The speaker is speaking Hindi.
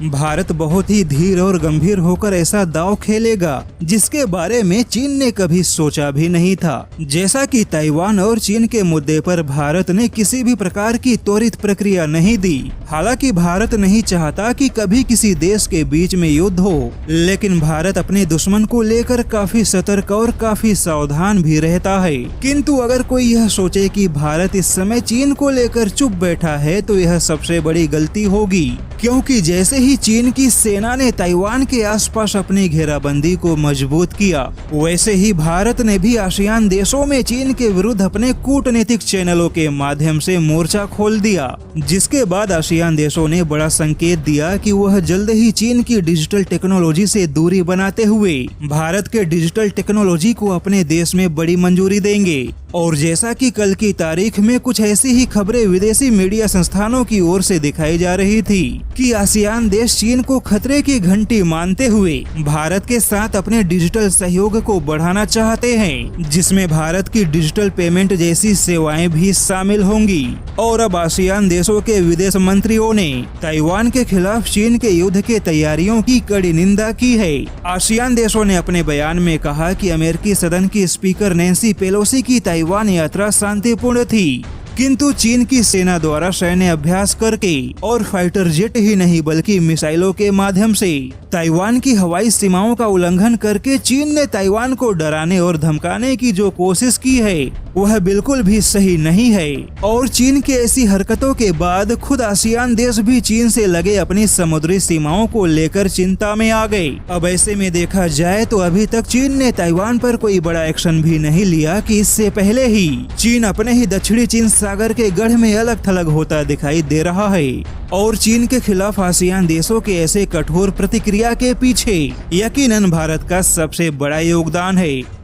भारत बहुत ही धीर और गंभीर होकर ऐसा दांव खेलेगा जिसके बारे में चीन ने कभी सोचा भी नहीं था। जैसा कि ताइवान और चीन के मुद्दे पर भारत ने किसी भी प्रकार की त्वरित प्रक्रिया नहीं दी। हालांकि भारत नहीं चाहता कि कभी किसी देश के बीच में युद्ध हो, लेकिन भारत अपने दुश्मन को लेकर काफी सतर्क और काफी सावधान भी रहता है। किंतु अगर कोई यह सोचे कि भारत इस समय चीन को लेकर चुप बैठा है तो यह सबसे बड़ी गलती होगी, क्योंकि जैसे ही चीन की सेना ने ताइवान के आसपास अपनी घेराबंदी को मजबूत किया, वैसे ही भारत ने भी आसियान देशों में चीन के विरुद्ध अपने कूटनीतिक चैनलों के माध्यम से मोर्चा खोल दिया। जिसके बाद आसियान देशों ने बड़ा संकेत दिया कि वह जल्द ही चीन की डिजिटल टेक्नोलॉजी से दूरी बनाते हुए भारत के डिजिटल टेक्नोलॉजी को अपने देश में बड़ी मंजूरी देंगे। और जैसा कि कल की तारीख में कुछ ऐसी ही खबरें विदेशी मीडिया संस्थानों की ओर से दिखाई जा रही थी कि आसियान देश चीन को खतरे की घंटी मानते हुए भारत के साथ अपने डिजिटल सहयोग को बढ़ाना चाहते हैं, जिसमें भारत की डिजिटल पेमेंट जैसी सेवाएं भी शामिल होंगी। और अब आसियान देशों के विदेश मंत्रियों ने ताइवान के खिलाफ चीन के युद्ध के तैयारियों की कड़ी निंदा की है। आसियान देशों ने अपने बयान में कहा कि अमेरिकी सदन की स्पीकर नैन्सी पेलोसी की ताइवान यात्रा शांतिपूर्ण थी, किंतु चीन की सेना द्वारा सैन्य अभ्यास करके और फाइटर जेट ही नहीं बल्कि मिसाइलों के माध्यम से ताइवान की हवाई सीमाओं का उल्लंघन करके चीन ने ताइवान को डराने और धमकाने की जो कोशिश की है वह बिल्कुल भी सही नहीं है। और चीन की ऐसी हरकतों के बाद खुद आसियान देश भी चीन से लगे अपनी समुद्री सीमाओं को लेकर चिंता में आ गए। अब ऐसे में देखा जाए तो अभी तक चीन ने ताइवान पर कोई बड़ा एक्शन भी नहीं लिया कि इससे पहले ही चीन अपने ही दक्षिणी चीन सागर के गढ़ में अलग थलग होता दिखाई दे रहा है। और चीन के खिलाफ आसियान देशों के ऐसे कठोर प्रतिक्रिया के पीछे यकीनन भारत का सबसे बड़ा योगदान है।